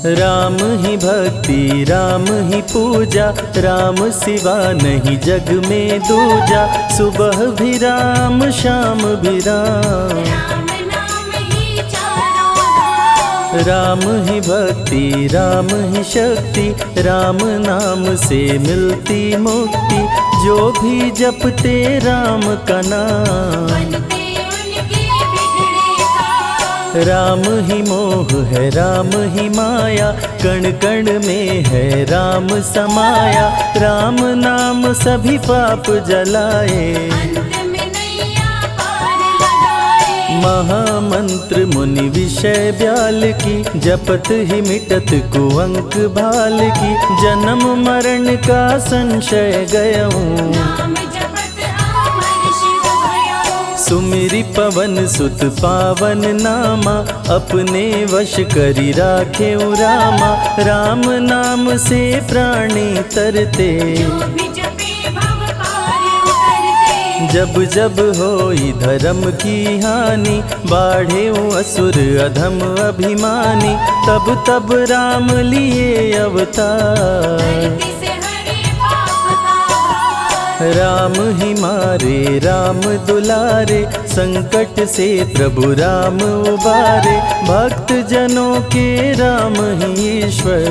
राम ही भक्ति राम ही पूजा, राम सिवा नहीं जग में दूजा। सुबह भी राम शाम भी राम, राम ही भक्ति राम ही शक्ति, राम नाम से मिलती मुक्ति। जो भी जपते राम का नाम, राम ही मोह है राम ही माया, कण कण में है राम समाया। राम नाम सभी पाप जलाए, महामंत्र मुनि विषय ब्याल की, जपत ही मिटत कुअंक भाल की। जन्म मरण का संशय गयऊं, सुमिरि पवन सुत पावन नामा। अपने वश करी राखे रामा, राम नाम से प्राणी तरते। जब जब होई धर्म की हानि, बाढ़े असुर अधम अभिमानी। तब तब राम लिए अवतार, राम ही मारे राम दुलारे। संकट से प्रभु राम उबारे, भक्त जनों के राम ही ईश्वर।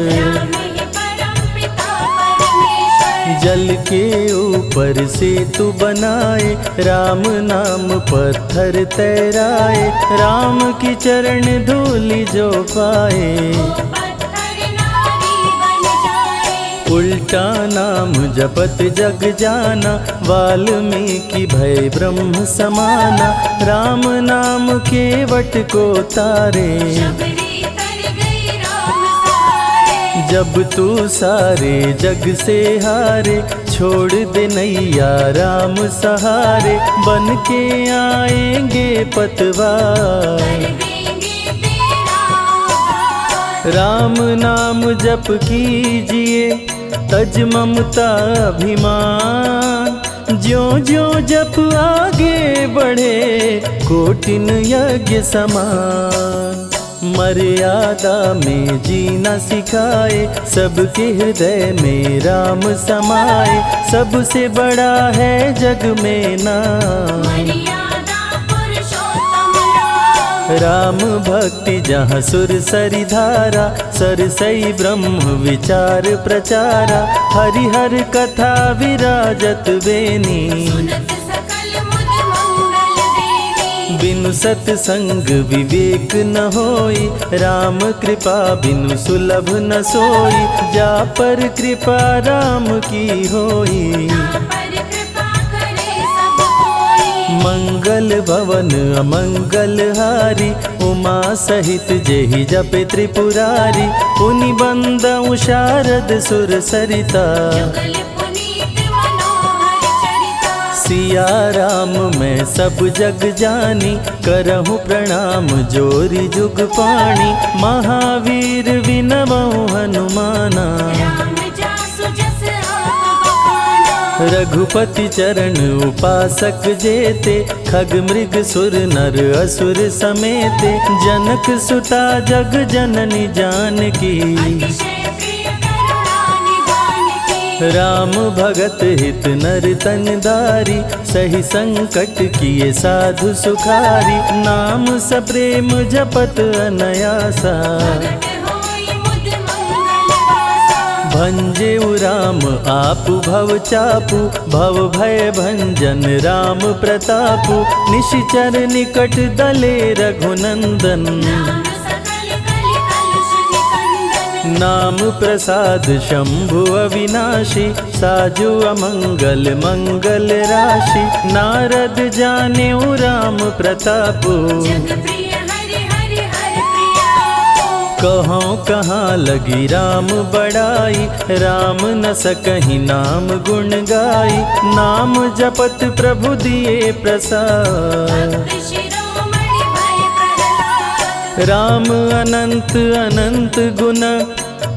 जल के ऊपर सेतु बनाए, राम नाम पत्थर तैराए। राम की चरण धूलि जो पाए, उल्टा नाम जपत जग जाना। वाल्मीकि भय ब्रह्म समाना, राम नाम के वट को तारे। जब तू सारे जग से हारे, छोड़ दे नैया राम सहारे। बन के आएंगे पतवार, राम नाम जप कीजिए तज ममता अभिमान। ज्यों ज्यों जप आगे बढ़े, कोटिन यज्ञ समान। मर्यादा में जीना सिखाए, सबके हृदय में राम समाए। सबसे बड़ा है जग में नाम, राम भक्ति जहाँ सुर सरि धारा। सरसई ब्रह्म विचार प्रचारा, हरिहर कथा विराजत बेनी। बिनु सत्संग विवेक न होई, राम कृपा बिनु सुलभ न सोई। जा पर कृपा राम की होई, मंगल भवन अमंगल हारी। उमा सहित जेहि जपे त्रिपुरारी, पुनि बंदउ शारद सुर सरिता। सिया राम मैं सब जग जानी, करहूँ प्रणाम जोरी जुग पाणी। महावीर विनवऊँ हनुमाना, रघुपति चरण उपासक जेते। खग मृग सुर नर असुर समेते, जनक सुता जग जननी जानकी। राम भगत हित नर तन दारी, सही संकट किए साधु सुखारी। नाम सप्रेम जपत अनयासा, भंजेउ राम आपु भव चापु। भव भय भंजन राम प्रतापु, निशिचर निकट दले रघुनंदन। नाम प्रसाद शंभु अविनाशी, साजु अमंगल मंगल राशि। नारद जानेउ राम प्रतापु, कहाँ कहाँ लगी राम बड़ाई। राम न सकहि नाम गुण गाई, नाम जपत प्रभु दिए प्रसाद। राम अनंत अनंत गुण,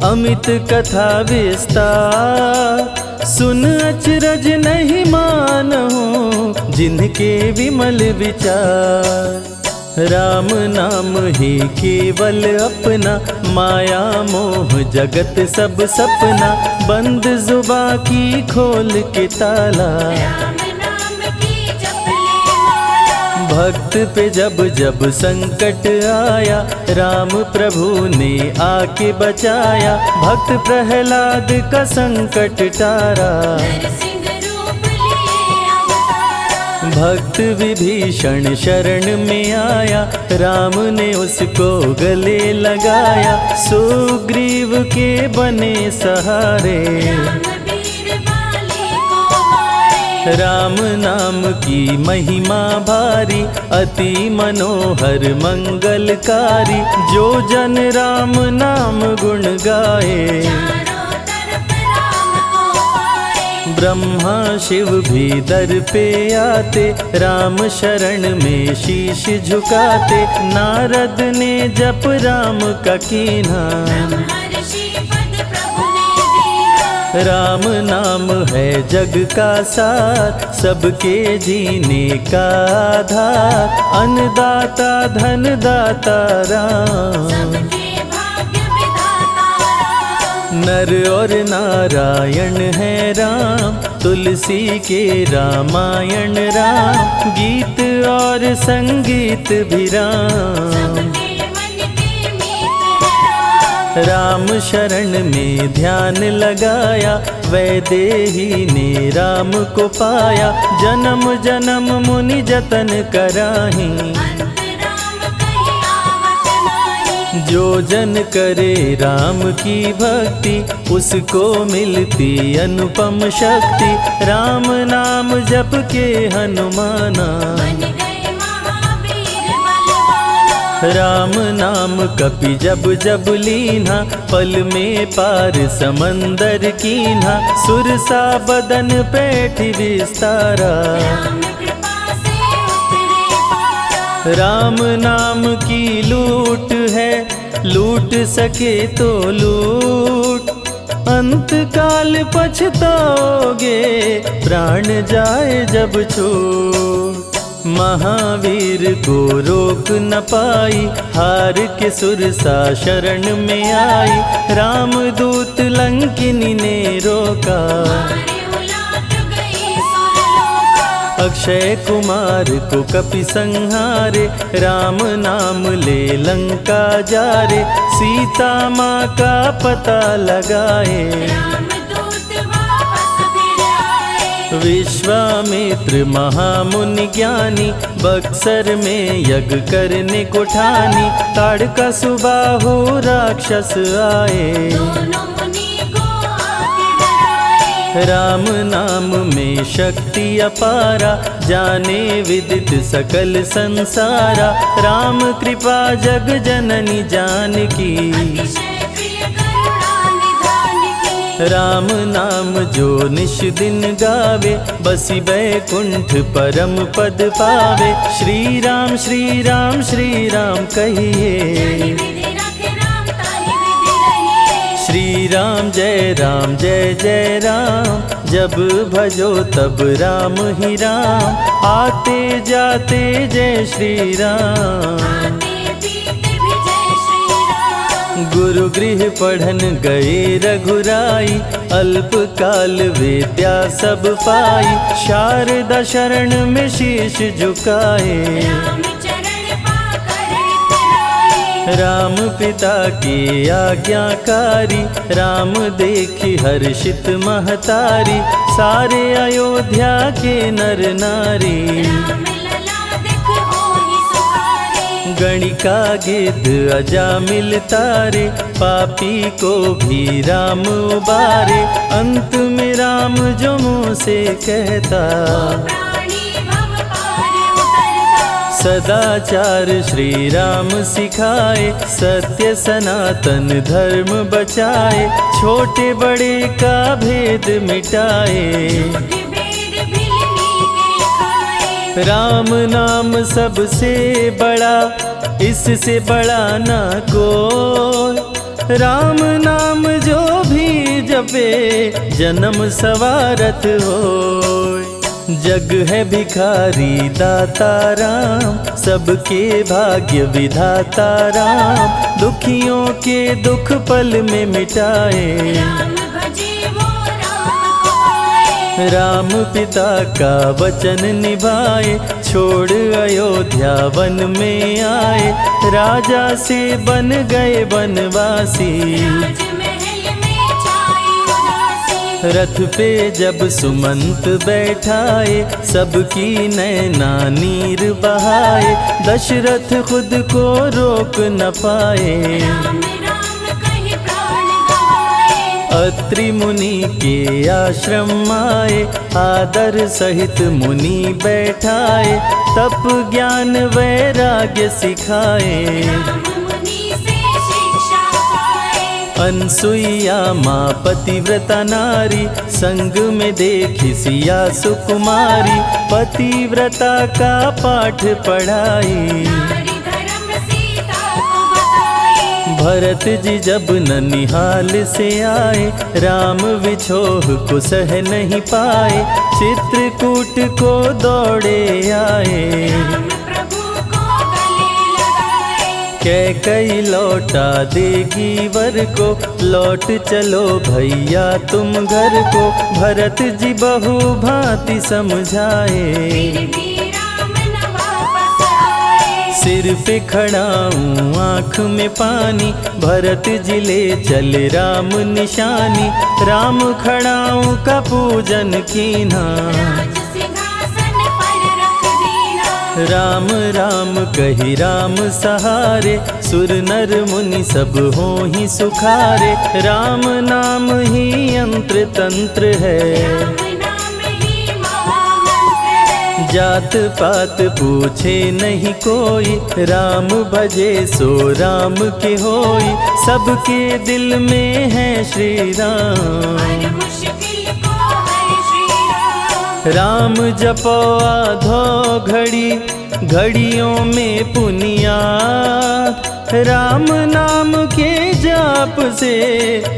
अमित कथा विस्तार। सुन अचरज नहीं मानहु, जिनके विमल विचार। राम नाम ही केवल अपना, माया मोह जगत सब सपना, बंद जुबां की खोल के ताला, राम नाम की जप ले माला। भक्त पे जब जब संकट आया, राम प्रभु ने आके बचाया, भक्त प्रहलाद का संकट टारा, नरसिंह रूप लिए अवतारा। भक्त विभीषण शरण में आया, राम ने उसको गले लगाया, सुग्रीव के बने सहारे, राम वीर बाली को मारे। राम नाम की महिमा भारी, अति मनोहर मंगलकारी, जो जन राम नाम गुण गाए, चारों तरफ राम को पाए। ब्रह्मा शिव भी दर पे आते, राम शरण में शीश झुकाते, नारद ने जप राम का कीन्हा, ब्रह्मर्षि पद प्रभु ने दीना। राम नाम है जग का सार, सबके जीने का आधार, अन्नदाता धनदाता राम, सबके भाग्य विधाता राम। नर और नारायण है राम, तुलसी के रामायण राम, गीत और संगीत भी राम, सबके मन के मीत है राम। राम शरण में ध्यान लगाया, वैदेही ने राम को पाया, जन्म जन्म मुनि जतन कराही, अंत राम कहीं आवत नाही। जो जन करे राम की भक्ति, उसको मिलती अनुपम शक्ति, राम नाम जप के हनुमाना, बन गए महावीर बलवाना। राम नाम कपि जब जब लीन्हा, पल में पार समंदर कीन्हा, सुरसा बदन पैठ विस्तारा, राम कृपा से उतरे पारा। राम नाम की लूट है, लूट सके तो लूट, अंत काल पछताओगे, प्राण जाए जब छूट, महावीर को रोक न पाई, हार के सुरसा शरण में आई, रामदूत लंकिनी ने रोका, मारे उलाट गई सुरलोका। अक्षय कुमार को कपि संहारे, राम नाम ले लंका जारे, सीता माँ का पता लगाए, रामदूत वापस फिर आए। विश्वामित्र महामुनि ज्ञानी, बक्सर में यज्ञ करने को ठानी, ताड़का सुबाहु राक्षस आए, दोनों मुनि को आके डराए। राम नाम में शक्ति अपारा, जाने विदित सकल संसारा, राम कृपा जग जननी जानकी, अतिशय प्रिय करुणा निधान की। राम नाम जो निश दिन गावे, बसी बैकुंठ परम पद पावे, श्री राम श्री राम श्री राम जानि कहिए, विधि रखे राम ताहि विधि रहिए। श्री राम जय जय राम, जब भजो तब राम ही राम, आते जाते जय श्री राम, आते पीते भी जय श्री राम। गुरु गृह पढ़न गए रघुराई, अल्प काल विद्या सब पाई, शारदा शरण में शीश झुकाए, राम चरण पाकर इतराए। राम पिता की आज्ञाकारी, राम देखी हर्षित महतारी, सारे अयोध्या के नर नारी, राम लला दिख होहि सुखारे। गणिका गिद्ध अजामिल तारे, पापी को भी राम उबारे, अंत में राम जो मुँह से कहता, प्राणी भव पार उतरता। सदाचार श्री राम सिखाए, सत्य सनातन धर्म बचाए, छोटे बड़े का भेद मिटाए, झूठ भेद भिलनी के खाए। राम नाम सबसे बड़ा, इससे बड़ा ना कोई, राम नाम जो भी जपे, जन्म सवारत होय, जग है भिखारी दाता राम, सबके भाग्य विधाता राम, दुखियों के दुख पल में मिटाए। राम भजे वो राम को पाए। राम पिता का वचन निभाए, छोड़ अयोध्या वन में आए, राजा से बन गए वनवासी। राजमहल में छाई उदासी। रथ पे जब सुमंत बैठाए, सबकी नैना नीर बहाए, दशरथ खुद को रोक न पाए। राम राम कहि प्राण गवाए। अत्रि मुनि के आश्रम आए, आदर सहित मुनि बैठाए, तप ज्ञान वैराग्य सिखाए। राम मुनि से शिक्षा पाए। अनसुईया माँ पतिव्रता नारी, संग में देखी सिया सुकुमारी, पतिव्रता का पाठ पढ़ाई। नारी धर्म सीता को बताए। भरत जी जब ननिहाल से आए, राम विछोह को सह नहीं पाए, चित्रकूट को दौड़े आए। राम प्रभु को गले लगाए। कैकई लौटा देगी वर को, लौट चलो भैया तुम घर को, भरत जी बहु भांति समझाए। फिर भी राम न वापस आए। सिर पे खड़ाऊं आँख में पानी, भरत जी ले चले राम निशानी, राम खड़ाऊं का पूजन कीना। राज सिंहासन पर रख दीना। राम राम कही राम सहारे, सुर नर मुनि सब हो ही सुखारे, राम नाम ही यंत्र तंत्र है। राम नाम ही महामंत्र है। जात पात पूछे नहीं कोई, राम भजे सो राम के होई, सबके दिल में है श्री राम। हर मुश्किल को हर श्री राम। राम जपो आधो घड़ी, घड़ियों में पुनियात, राम नाम के जाप से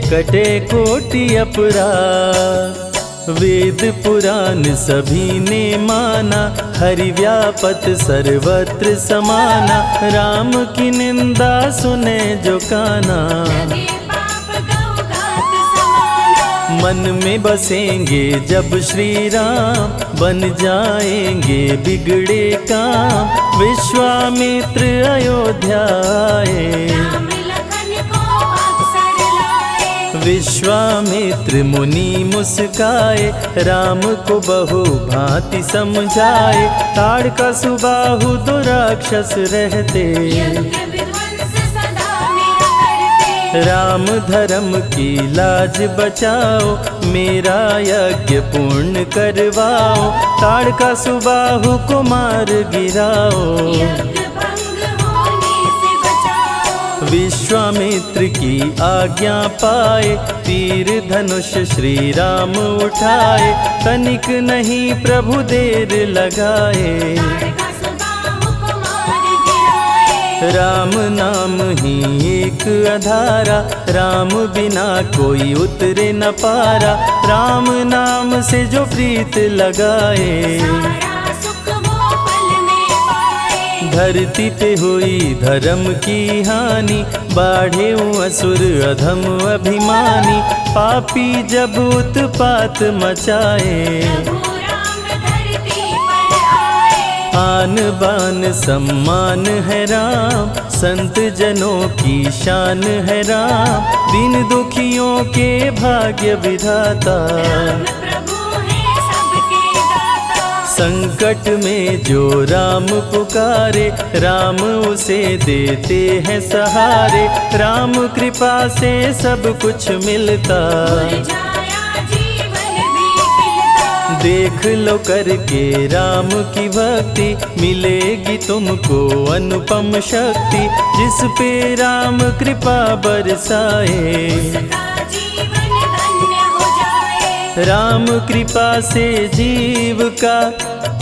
कटे कोटि अपराध। वेद पुराण सभी ने माना, हरि व्यापत सर्वत्र समाना, राम की निंदा सुने जो काना। लगे पाप गौ घात समाना। मन में बसेंगे जब श्री राम, बन जाएंगे बिगड़े काम, विश्वामित्र अयोध्या आए। राम लखन को अवसर लाए। विश्वामित्र मुनि मुस्काए, राम को बहु भांति समझाए, ताड़का सुबाहु दो राक्षस रहते, यज्ञ विध्वंस सदा मेरा करते। राम धर्म की लाज बचाओ, मेरा यज्ञ पूर्ण करवाओ, ताड़का सुबाहु को मार गिराओ। यज्ञ भंग होने से बचाओ। विश्वामित्र की आज्ञा पाए, तीर धनुष श्री राम उठाए, तनिक नहीं प्रभु देर लगाए। ताड़का सुबाहु को मार गिराए। राम नाम ही एक आधारा, राम बिना कोई उतरे न पारा, राम नाम से जो प्रीत लगाए। सारा सुख वो पल में पाए। धरती पे हुई धर्म की हानि, बाढ़े असुर अधम अभिमानी, पापी जब उत्पात मचाए। प्रभु राम धरती पर आए। आन बान सम्मान है राम, संत जनों की शान है राम, दीन दुखियों के भाग्य विधाता। राम प्रभु है सबके दाता। संकट में जो राम पुकारे, राम उसे देते हैं सहारे, राम कृपा से सब कुछ मिलता। मुरझाया जीवन भी खिलता। देख लो करके राम की भक्ति, मिलेगी तुमको अनुपम शक्ति, जिस पे राम कृपा बरसाए। उसका जीवन धन्य हो जाए। राम कृपा से जीव का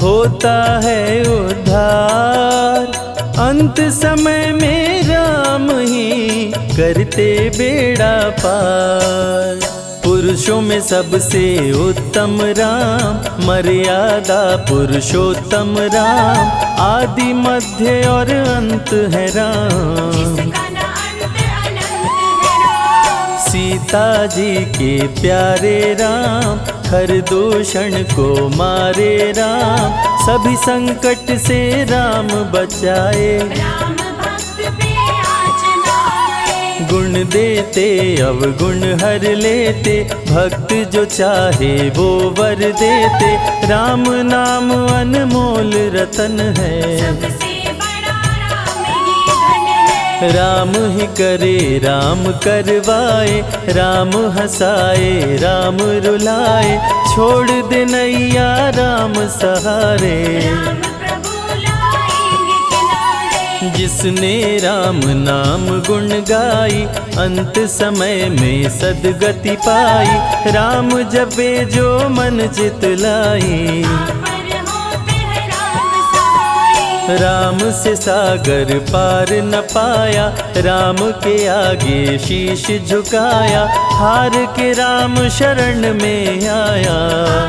होता है उद्धार, अंत समय में राम ही करते बेड़ा पार। पुरुषों में सबसे उत्तम राम, मर्यादा पुरुषोत्तम राम, आदि मध्य और अंत है राम। जिसका न अंत अनंत है राम। सीता जी के प्यारे राम, हर दूषण को मारे राम, सभी संकट से राम बचाए। राम भक्त पे आँच न आए। गुण देते अवगुण हर लेते, भक्त जो चाहे वो वर देते। राम नाम अनमोल रतन है, सबसे बड़ा राम ही धन है। राम ही करे राम करवाए, राम हंसाए राम रुलाए, छोड़ दे नैया राम सहारे। राम प्रभु लाएंगे किनारे। जिसने राम नाम गुण गाई, अंत समय में सदगति पाई। राम जपे जो मन चित लाई, पर होते हैं राम सहाय। राम से सागर पार न पाया, राम के आगे शीश झुकाया। हार के राम शरण में आया,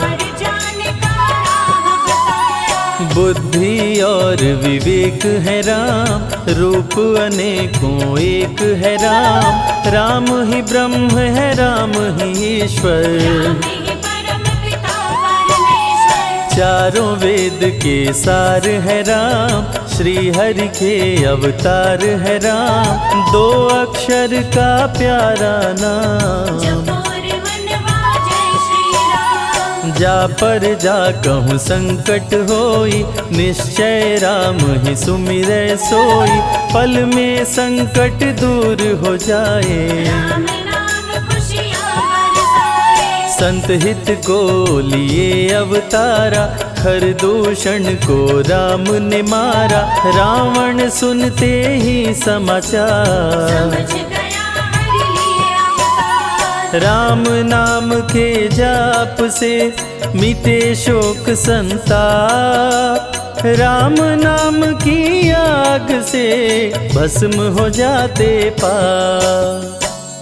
हार जाने का राह बताया। बुद्धि और विवेक है राम, रूप अनेकों एक है राम। राम ही ब्रह्म है राम ही ईश्वर, राम ही परम पिता परमेश्वर। चारों वेद के सार है राम, श्री हरि के अवतार है राम। दो अक्षर का प्यारा नाम, जपोर वनवा जय श्री राम। जा पर जा कहूँ संकट होई, निश्चय राम ही सुमिरै सोई। पल में संकट दूर हो जाए, राम नाम खुशियाँ बरसाए। संत हित को लिए अवतारा, हर दूषण को राम ने मारा। रावण सुनते ही समाचार, समझ गया हरि लिए अवतार। राम नाम के जाप से मिटे शोक संताप। राम नाम की आग से भस्म हो जाते पाप।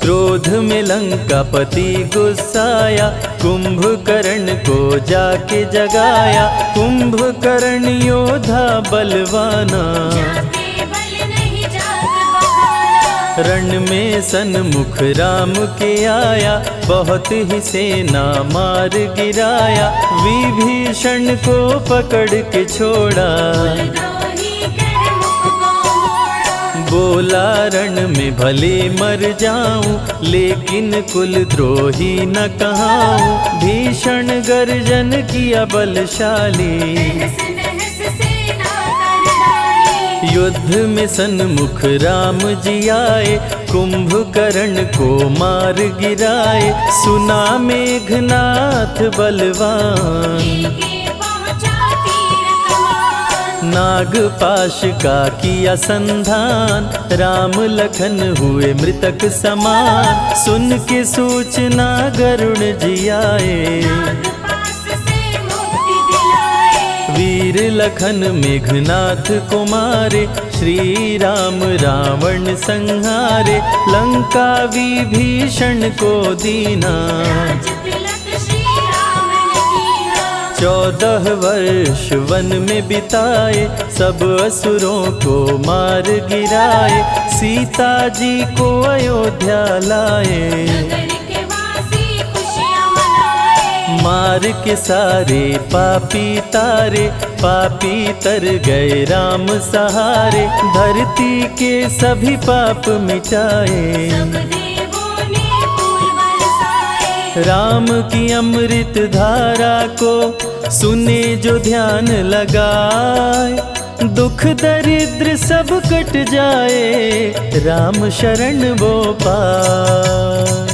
क्रोध में लंकापति गुस्साया, कुंभकर्ण को जाके जगाया। कुंभकर्ण योद्धा बलवाना, जाके बल नहीं जाग बहाना। रण में सन्मुख राम के आया, बहुत ही सेना मार गिराया। विभीषण को पकड़ के छोड़ा, द्रोही कर मुख को मोड़ा। बोला रण में भले मर जाऊं, लेकिन कुल द्रोही न कहाऊं। भीषण गर्जन किया बलशाली, तहस नहस सेना कर डाली। युद्ध में सन्मुख राम जी आए, कुंभकर्ण को मार गिराए। सुना मेघनाथ बलवान, लेके पहुँचा तीर कमान। नागपाश का किया संधान, राम लखन हुए मृतक समान। सुन के सूचना गरुण जी आए, नागपाश से मुक्ति दिलाए। वीर लखन मेघनाथ को मारे। श्री राम रावण संहारे, लंका विभीषण को दीना। राज तिलक श्री राम ने कीना। 14 वर्ष वन में बिताए, सब असुरों को मार गिराए। सीता जी को अयोध्या लाए, नगर के वासी खुशियाँ मनाए। मार के सारे पापी तारे। पापी तर गए राम सहारे, धरती के सभी पाप मिटाए। सब देवों ने फूल बरसाए। राम की अमृत धारा को सुने जो ध्यान लगाए। दुख दरिद्र सब कट जाए, राम शरण वो पाए।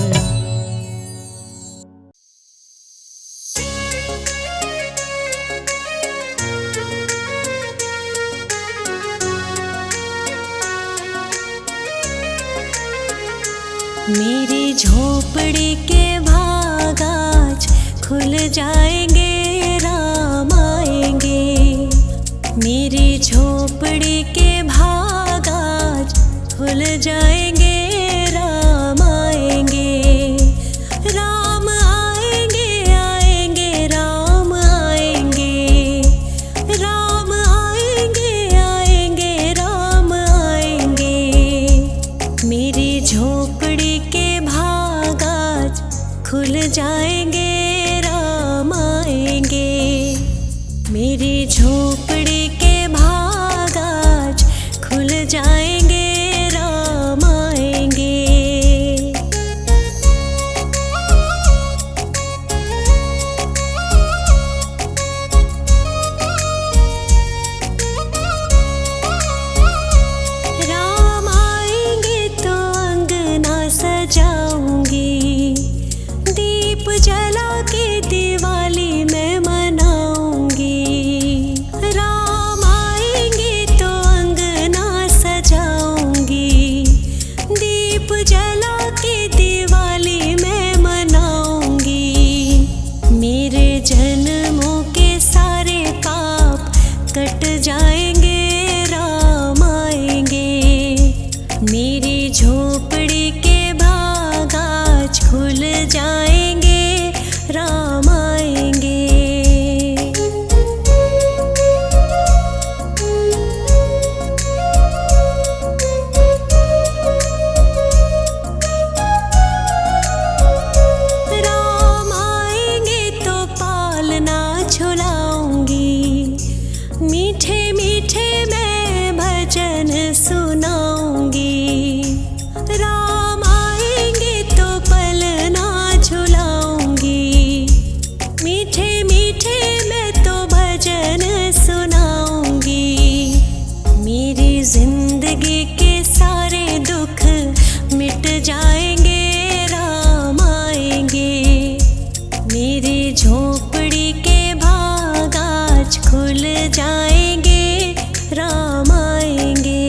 मेरी झोपड़ी के भाग आज खुल जाएंगे, राम आएंगे। मेरी झोपड़ी के भाग आज खुल जाएंगे, राम आएंगे। राम खुल जाएंगे, राम आएंगे। मेरी झोपड़ी के भाग आज खुल जाएंगे, राम आएंगे। राम आएंगे तो अंगना सजाऊंगी, दीप जला के दिवाली मैं मनाऊंगी। राम आएंगे तो अंगना सजाऊंगी, दीप जला के दिवाली मैं मनाऊंगी। मेरे जन्मों के सारे पाप कट जाएंगे, राम आएंगे। मेरी झोपड़ी के भाग आज खुल जाएंगे, राम आएंगे। राम आएंगे तो पालना झुलाऊंगी, मीठे मीठे मैं भजन सुनाऊंगी। राम आएंगे तो पलना झुलाऊंगी, मीठे मीठे मैं तो भजन सुनाऊंगी। मेरी जिंदगी के सारे दुख मिट जाएंगे, राम आएंगे। मेरी झोपड़ी के भाग आज खुल जाएंगे, राम आएंगे।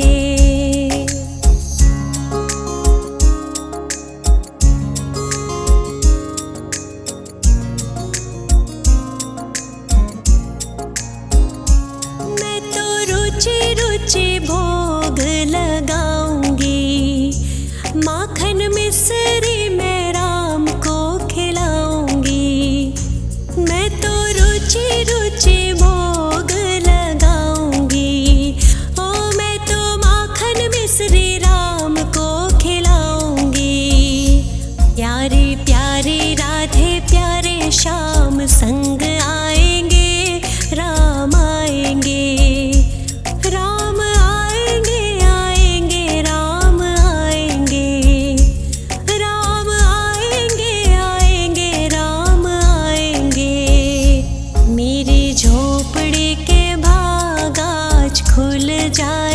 मैं तो रुचि रुचि भोग लगाऊंगी, माखन मिश्री मैं राम को खिलाऊंगी। मैं तो रुचि रुचि भोग लगाऊंगी, ओ मैं तो माखन मिश्री राम को खिलाऊंगी। प्यारे प्यारे राधे प्यारे श्याम संग आएंगे, राम आएंगे। राम आएंगे आएंगे राम आएंगे, राम आएंगे आएंगे राम आएंगे। मेरी झोपड़ी के भाग आज खुल जाए।